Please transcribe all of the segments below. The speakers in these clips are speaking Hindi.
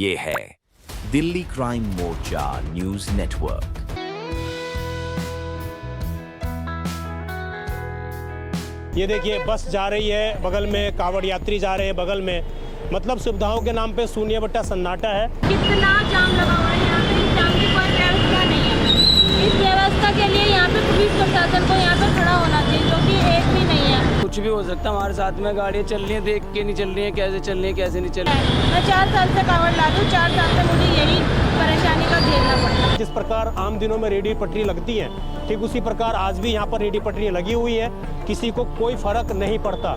ये है दिल्ली क्राइम मोर्चा न्यूज नेटवर्क। ये देखिए बस जा रही है, बगल में कांवड़ यात्री जा रहे हैं, बगल में मतलब सुविधाओं के नाम पे शून्य बट्टा सन्नाटा है। कितना जाम लगा हुआ है यहाँ पे, इस जाम की कोई व्यवस्था नहीं है। इस व्यवस्था के लिए यहाँ पे पुलिस प्रशासन को यहाँ पे खड़ा होना चाहिए, जो कि एक भी नहीं है। कुछ भी हो सकता है, हमारे साथ में गाड़ियाँ चल रही हैं, देख के नहीं चल रही हैं, कैसे चल रही हैं कैसे नहीं चल रही है। मैं 4 साल से कांवड़ ला दूँ, 4 साल से मुझे यही परेशानी का झेलना पड़ता है। जिस प्रकार आम दिनों में रेडी पटरी लगती है, ठीक उसी प्रकार आज भी यहाँ पर रेडी पटरी लगी हुई है, किसी को कोई फर्क नहीं पड़ता।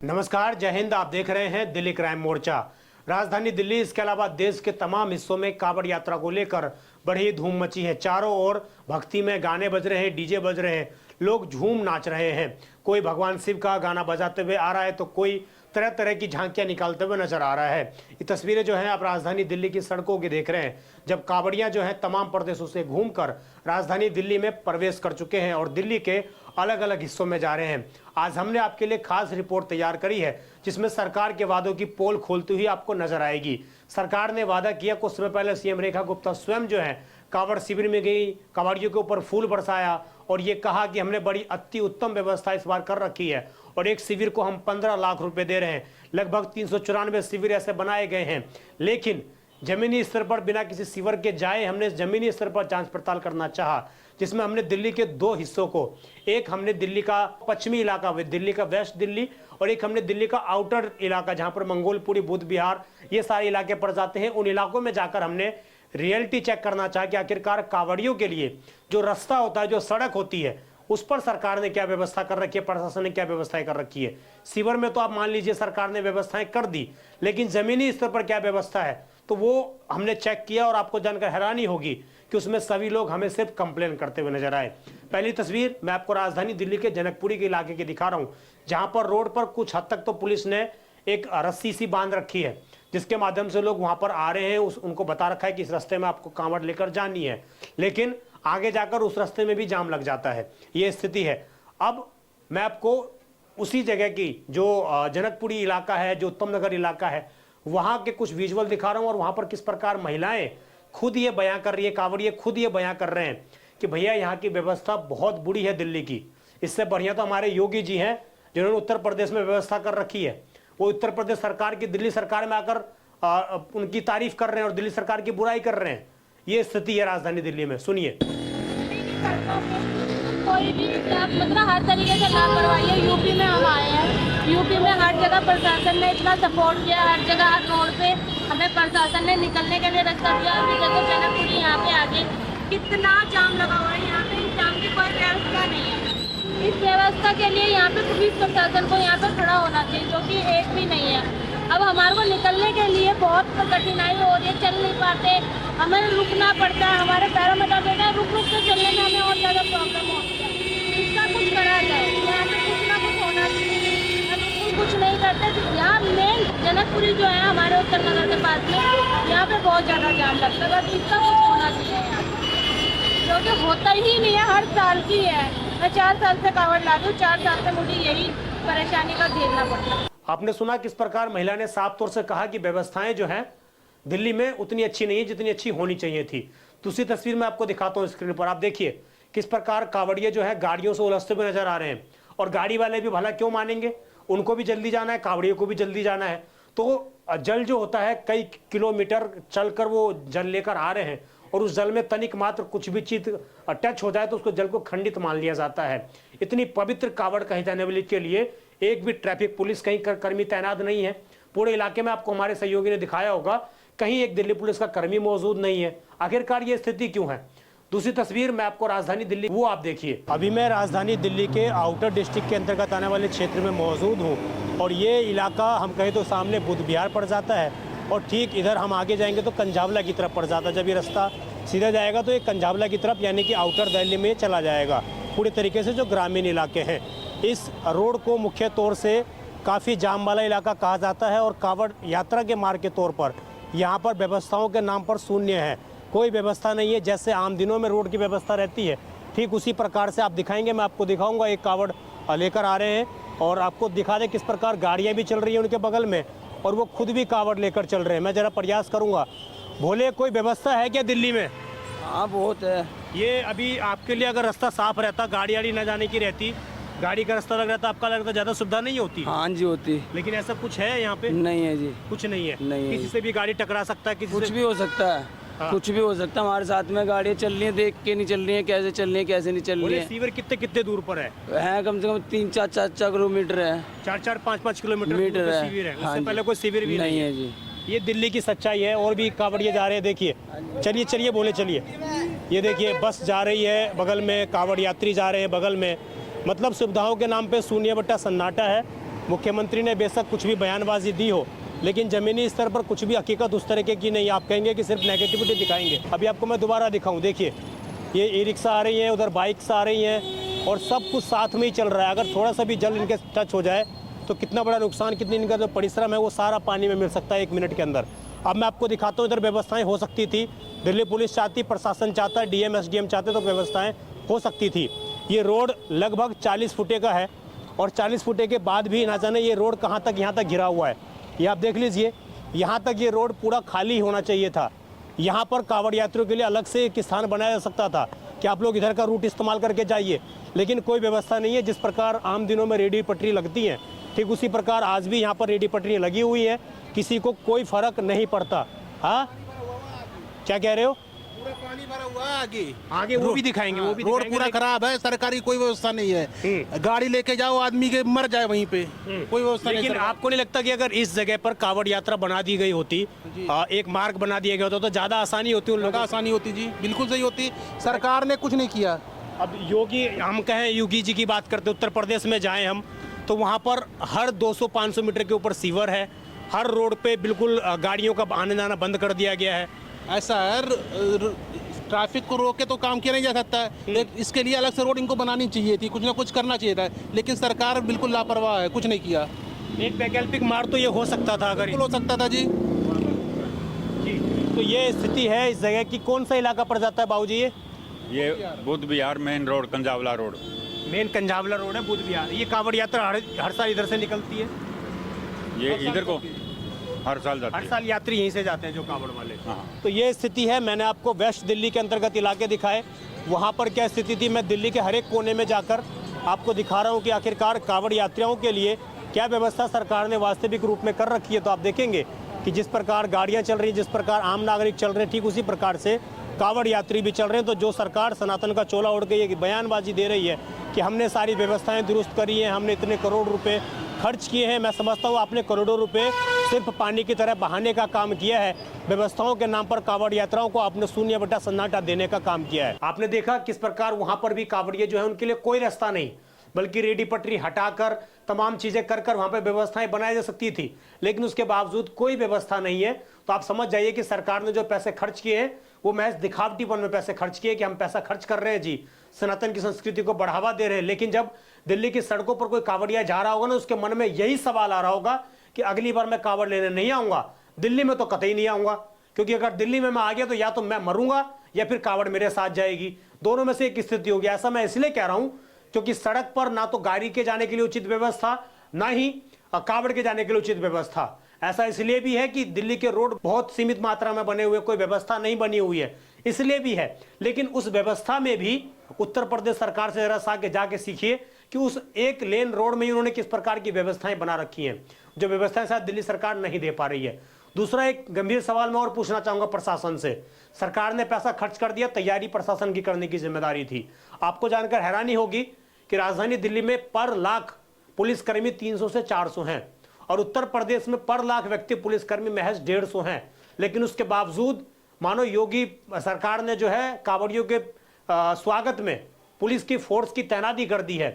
नमस्कार, जय हिंद। आप देख रहे हैं दिल्ली क्राइम मोर्चा। राजधानी दिल्ली इसके अलावा देश के तमाम हिस्सों में कांवड़ यात्रा को लेकर बड़ी धूम मची है। चारों ओर भक्ति में गाने बज रहे हैं, डीजे बज रहे हैं, लोग झूम नाच रहे हैं। कोई भगवान शिव का गाना बजाते हुए आ रहा है तो कोई तरह तरह की झांकियां निकालते हुए नजर आ रहा है। ये तस्वीरें जो हैं आप राजधानी दिल्ली की सड़कों की देख रहे हैं, जब कांवड़ियां जो हैं तमाम प्रदेशों से घूमकर राजधानी दिल्ली में प्रवेश कर चुके हैं और दिल्ली के अलग अलग हिस्सों में जा रहे हैं। आज हमने आपके लिए खास रिपोर्ट तैयार करी है, जिसमें सरकार के वादों की पोल खोलती हुई आपको नजर आएगी। सरकार ने वादा किया, कुछ समय पहले सीएम रेखा गुप्ता स्वयं जो है कांवड़ शिविर में गई, कांवड़ियों के ऊपर फूल बरसाया और ये कहा कि हमने बड़ी अति उत्तम व्यवस्था इस बार कर रखी है और एक शिविर को हम 15 लाख रुपए दे रहे हैं। लगभग 394 शिविर ऐसे बनाए गए हैं, लेकिन जमीनी स्तर पर बिना किसी शिविर के जाए हमने जमीनी स्तर पर जांच पड़ताल करना चाहा, जिसमें हमने दिल्ली के 2 हिस्सों को, एक हमने दिल्ली का पश्चिमी इलाका, दिल्ली का वेस्ट दिल्ली, और एक हमने दिल्ली का आउटर इलाका जहां पर मंगोलपुरी, बुद्ध विहार, ये सारे इलाके पड़ जाते हैं। उन इलाकों में जाकर हमने रियलिटी चेक करना चाहा कि आखिरकार कांवड़ियों के लिए जो रास्ता होता है, जो सड़क होती है, उस पर सरकार ने क्या व्यवस्था कर रखी है, प्रशासन ने क्या व्यवस्थाएं कर रखी है। शिविर में तो आप मान लीजिए सरकार ने व्यवस्थाएं कर दी, लेकिन जमीनी स्तर पर क्या व्यवस्था है तो वो हमने चेक किया और आपको जानकर हैरानी होगी कि उसमें सभी लोग हमें सिर्फ कंप्लेन करते हुए नजर आए। पहली तस्वीर मैं आपको राजधानी दिल्ली के जनकपुरी के इलाके की दिखा रहा हूं, जहां पर रोड पर कुछ हद तक तो पुलिस ने एक रस्सी सी बांध रखी है, जिसके माध्यम से लोग वहां पर आ रहे हैं। उनको बता रखा है कि इस रास्ते में आपको कांवड़ लेकर जानी है, लेकिन आगे जाकर उस रास्ते में भी जाम लग जाता है। ये स्थिति है। अब मैं आपको उसी जगह की जो जनकपुरी इलाका है, जो उत्तम नगर इलाका है, वहां के कुछ विजुअल दिखा रहा हूं और वहां पर किस प्रकार महिलाएं खुद ये बयां कर रही है, कांवड़िए खुद ये बयां कर रहे हैं कि भैया यहाँ की व्यवस्था बहुत बुरी है दिल्ली की। इससे बढ़िया तो हमारे योगी जी हैं जिन्होंने उत्तर प्रदेश में व्यवस्था कर रखी है। वो उत्तर प्रदेश सरकार की दिल्ली सरकार में आकर उनकी तारीफ कर रहे हैं और दिल्ली सरकार की बुराई कर रहे हैं। ये स्थिति है राजधानी दिल्ली में, सुनिए। कोई भी मतलब हर तरीके से लापरवाही है। यूपी में हम आए हैं, यूपी में हर जगह प्रशासन ने इतना सपोर्ट किया, हर जगह हर रोड पे हमें प्रशासन ने निकलने के लिए रास्ता दिया। अभी देखो जनकपुरी यहाँ पे आगे कितना जाम लगा हुआ है, यहाँ पे इस जाम की कोई व्यवस्था नहीं है। इस व्यवस्था के लिए यहाँ पे पुलिस प्रशासन को यहाँ पे खड़ा होना चाहिए, जो कि एक भी नहीं है। अब हमारे को निकलने के लिए बहुत कठिनाई हो रही है, चल नहीं पाते, हमें रुकना पड़ता है, हमारे पैरों में दर्द होता है, रुक रुक के चलने में हमें और ज़्यादा प्रॉब्लम होती है। इसका कुछ करा जाए, यहाँ पे कुछ ना कुछ होना चाहिए। अब कुछ नहीं करते तो यहाँ मेन जनकपुरी जो है हमारे उत्तर नगर के पास में, यहाँ पे बहुत ज़्यादा जाम लगता है। बस इसका कुछ होना चाहिए यहाँ, क्योंकि होता ही नहीं है, हर साल की है। मैं 4 साल से कांवड़ ला दूँ, 4 साल से मुझे यही परेशानी का झेलना पड़ता है। आपने सुना किस प्रकार महिला ने साफ तौर से कहा कि व्यवस्थाएं जो हैं दिल्ली में उतनी अच्छी नहीं है जितनी अच्छी होनी चाहिए थी। दूसरी तस्वीर मैं आपको दिखाता हूं स्क्रीन पर, आप देखिए किस प्रकार कांवड़िए जो है गाड़ियों से उलझते हुए नजर आ रहे हैं और गाड़ी वाले भी भला क्यों मानेंगे, उनको भी जल्दी जाना है, कांवड़ियों को भी जल्दी जाना है। तो जल जो होता है कई किलोमीटर चलकर वो जल लेकर आ रहे हैं और उस जल में तनिक मात्र कुछ भी चीज टच हो जाए तो उसको जल को खंडित मान लिया जाता है। इतनी पवित्र कांवड़ कहीं जाने वाली के लिए एक भी ट्रैफिक पुलिस कहीं कर्मी तैनात नहीं है। पूरे इलाके में आपको हमारे सहयोगी ने दिखाया होगा, कहीं एक दिल्ली पुलिस का कर्मी मौजूद नहीं है। आखिरकार ये स्थिति क्यों है। दूसरी तस्वीर मैं आपको राजधानी दिल्ली, वो आप देखिए। अभी मैं राजधानी दिल्ली के आउटर डिस्ट्रिक्ट के अंतर्गत आने वाले क्षेत्र में मौजूद हूँ और ये इलाका हम कहें तो सामने बुद्ध विहार पड़ जाता है और ठीक इधर हम आगे जाएंगे तो कंजावला की तरफ पड़ जाता है। जब ये रास्ता सीधा जाएगा तो ये कंजावला की तरफ यानी कि आउटर दिल्ली में चला जाएगा। पूरी तरीके से जो ग्रामीण इलाके हैं, इस रोड को मुख्य तौर से काफ़ी जाम वाला इलाका कहा जाता है और कांवड़ यात्रा के मार्ग के तौर पर यहाँ पर व्यवस्थाओं के नाम पर शून्य है, कोई व्यवस्था नहीं है। जैसे आम दिनों में रोड की व्यवस्था रहती है, ठीक उसी प्रकार से आप दिखाएंगे, मैं आपको दिखाऊंगा। एक कांवड़ लेकर आ रहे हैं, और आपको दिखा दें किस प्रकार गाड़ियाँ भी चल रही हैं उनके बगल में और वो खुद भी कावड़ लेकर चल रहे हैं। मैं ज़रा प्रयास करूँगा। भोले, कोई व्यवस्था है क्या दिल्ली में? हाँ बहुत है। ये अभी आपके लिए अगर रास्ता साफ रहता, गाड़ी वाड़ी न जाने की रहती, गाड़ी का रास्ता लग रहा था, आपका लगता ज़्यादा सुविधा नहीं होती? हाँ जी होती। लेकिन ऐसा कुछ है यहाँ पे? नहीं है जी, कुछ नहीं है। नहीं है किसी जी। से भी गाड़ी टकरा सकता है, किसी कुछ से भी हो सकता है। हाँ। कुछ भी हो सकता है। हमारे साथ में गाड़ियाँ चल रही हैं, देख के नहीं चल रही हैं, कैसे चल रही हैं कैसे नहीं चल रही बोले हैं। सीवर कितने कितने दूर पर है? कम से कम 3-4 किलोमीटर है। 4-5 किलोमीटर दूर मीटर पे है। शिविर है। हाँ उससे जी। पहले कोई शिविर भी नहीं है जी। ये दिल्ली की सच्चाई है। और भी कावड़िए जा रहे हैं, देखिए। चलिए चलिए बोले चलिए। ये देखिए बस जा रही है, बगल में कावड़ यात्री जा रहे हैं बगल में। मतलब सुविधाओं के नाम पे शून्य बट्टा सन्नाटा है। मुख्यमंत्री ने बेशक कुछ भी बयानबाजी दी हो, लेकिन ज़मीनी स्तर पर कुछ भी हकीकत उस तरीके की नहीं। आप कहेंगे कि सिर्फ नेगेटिविटी दिखाएंगे। अभी आपको मैं दोबारा दिखाऊं, देखिए ये ई रिक्शा आ रही है, उधर बाइक्स आ रही हैं और सब कुछ साथ में ही चल रहा है। अगर थोड़ा सा भी जल इनके टच हो जाए तो कितना बड़ा नुकसान, कितनी इनका जो परिश्रम है वो सारा पानी में मिल सकता है 1 मिनट के अंदर। अब मैं आपको दिखाता हूँ, इधर व्यवस्थाएं हो सकती थी। दिल्ली पुलिस चाहती, प्रशासन चाहता, डीएम एसडीएम चाहते तो व्यवस्थाएं हो सकती थी। ये रोड लगभग 40 फुटे का है और 40 फुटे के बाद भी ना जाने ये रोड कहाँ तक यहाँ तक घिरा हुआ है। ये आप देख लीजिए, यहाँ तक ये रोड पूरा खाली होना चाहिए था। यहाँ पर कावड़ यात्रियों के लिए अलग से एक स्थान बनाया जा सकता था कि आप लोग इधर का रूट इस्तेमाल करके जाइए, लेकिन कोई व्यवस्था नहीं है। जिस प्रकार आम दिनों में रेडी पटरी लगती हैं, ठीक उसी प्रकार आज भी यहाँ पर रेडी पटरी लगी हुई है। किसी को कोई फर्क नहीं पड़ता। हाँ, क्या कह रहे हो? पूरा पानी भरा हुआ है आगे वो भी दिखाएंगे, वो भी रोड दिखाएंगे, पूरा लेकिन- खराब है, सरकारी कोई व्यवस्था नहीं है। गाड़ी लेके जाओ, आदमी के मर जाए वहीं पे, कोई व्यवस्था नहीं। लेकिन आपको नहीं लगता कि अगर इस जगह पर कावड़ यात्रा बना दी गई होती, एक मार्ग बना दिया गया होता तो ज़्यादा आसानी होती उन लोगों ज्यादा को? आसानी होती जी, बिल्कुल सही होती। सरकार ने कुछ नहीं किया। अब योगी, हम कहें योगी जी की बात करते, उत्तर प्रदेश में जाएं हम तो वहाँ पर हर 200-500 मीटर के ऊपर सीवर है। हर रोड पे बिल्कुल गाड़ियों का आने जाना बंद कर दिया गया है। ऐसा है, ट्रैफिक को रोक के तो काम किया नहीं जा सकता है। इसके लिए अलग से रोड इनको बनानी चाहिए थी, कुछ ना कुछ करना चाहिए था, लेकिन सरकार बिल्कुल लापरवाह है, कुछ नहीं किया। एक वैकल्पिक मार्ग तो ये हो सकता था अगर बिल्कुल हो सकता था जी। जी। तो ये स्थिति है इस जगह की। कौन सा इलाका पड़ जाता है बाबूजी? ये Buddh Vihar main road, Kanjhawala road. Main Kanjhawala road है, बुद्ध विहार। ये कावड़ यात्रा हर साल इधर से निकलती है। ये इधर को हर साल जाती हर है। साल यात्री यहीं से जाते हैं जो कावड़ वाले। हाँ। तो ये स्थिति है। मैंने आपको वेस्ट दिल्ली के अंतर्गत इलाके दिखाए, वहाँ पर क्या स्थिति थी। मैं दिल्ली के हर एक कोने में जाकर आपको दिखा रहा हूँ कि आखिरकार कावड़ यात्रियों के लिए क्या व्यवस्था सरकार ने वास्तविक रूप में कर रखी है। तो आप देखेंगे कि जिस प्रकार गाड़ियाँ चल रही हैं, जिस प्रकार आम नागरिक चल रहे हैं, ठीक उसी प्रकार से कावड़ यात्री भी चल रहे हैं। तो जो सरकार सनातन का चोला ओढ़ के ये बयानबाजी दे रही है कि हमने सारी व्यवस्थाएं दुरुस्त करी हैं, हमने इतने करोड़ रुपए खर्च किए हैं, मैं समझता हूँ आपने करोड़ों रुपए सिर्फ पानी की तरह बहाने का काम किया है। व्यवस्थाओं के नाम पर कावड़ यात्राओं को आपने शून्य बटा सन्नाटा देने का काम किया है। आपने देखा किस प्रकार वहां पर भी कावड़िए जो है उनके लिए कोई रास्ता नहीं, बल्कि रेडी पटरी हटाकर तमाम चीजें कर वहां पर व्यवस्थाएं बनाई जा सकती थी, लेकिन उसके बावजूद कोई व्यवस्था नहीं है। तो आप समझ जाइए कि सरकार ने जो पैसे खर्च किए हैं वो महज दिखावटीपन में पैसे खर्च किए कि हम पैसा खर्च कर रहे हैं जी, सनातन की संस्कृति को बढ़ावा दे रहे हैं। लेकिन जब दिल्ली की सड़कों पर कोई कावड़िया जा रहा होगा ना, उसके मन में यही सवाल आ रहा होगा कि अगली बार मैं कावड़ लेने नहीं आऊंगा, दिल्ली में तो कतई नहीं आऊंगा, क्योंकि अगर दिल्ली में मैं आ गया तो या तो मैं मरूंगा या फिर कावड़ मेरे साथ जाएगी। दोनों में से एक स्थिति होगी। ऐसा मैं इसलिए कह रहा हूं क्योंकि सड़क पर ना तो गाड़ी के जाने के लिए उचित व्यवस्था, ना ही कावड़ के जाने के लिए उचित व्यवस्था। ऐसा इसलिए भी है कि दिल्ली के रोड बहुत सीमित मात्रा में बने हुए, कोई व्यवस्था नहीं बनी हुई है, इसलिए भी है। लेकिन उस व्यवस्था में भी उत्तर प्रदेश सरकार से जरा सा के जाके सीखिए कि उस एक लेन रोड में ही उन्होंने किस प्रकार की व्यवस्थाएं बना रखी हैं, जो व्यवस्थाएं शायद दिल्ली सरकार नहीं दे पा रही है। दूसरा एक गंभीर सवाल मैं और पूछना चाहूंगा प्रशासन से। सरकार ने पैसा खर्च कर दिया, तैयारी प्रशासन की करने की जिम्मेदारी थी। आपको जानकर हैरानी होगी कि राजधानी दिल्ली में पर लाख पुलिसकर्मी 300 से 400 हैं और उत्तर प्रदेश में पर लाख व्यक्ति पुलिसकर्मी महज 150 हैं। लेकिन उसके बावजूद मानो योगी सरकार ने जो है कावड़ियों के स्वागत में पुलिस की फोर्स की तैनाती कर दी है।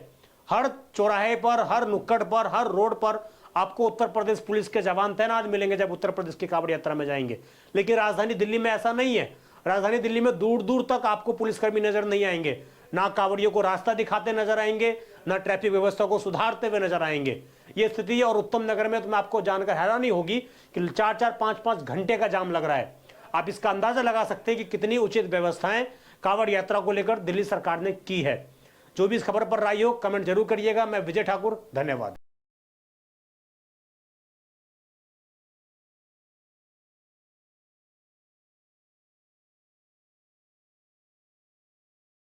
हर चौराहे पर, हर नुक्कड़ पर, हर रोड पर आपको उत्तर प्रदेश पुलिस के जवान तैनात मिलेंगे जब उत्तर प्रदेश की कावड़ यात्रा में जाएंगे। लेकिन राजधानी दिल्ली में ऐसा नहीं है। राजधानी दिल्ली में दूर दूर तक आपको पुलिसकर्मी नजर नहीं आएंगे, ना कावड़ियों को रास्ता दिखाते नजर आएंगे, ना ट्रैफिक व्यवस्था को सुधारते हुए नजर आएंगे। ये स्थिति है। और उत्तम नगर में तो मैं आपको जानकर हैरानी होगी कि 4-4, 5-5 घंटे का जाम लग रहा है। आप इसका अंदाजा लगा सकते हैं कि कितनी उचित व्यवस्थाएं कावड़ यात्रा को लेकर दिल्ली सरकार ने की है। जो भी इस खबर पर राय हो कमेंट जरूर करिएगा। मैं विजय ठाकुर, धन्यवाद।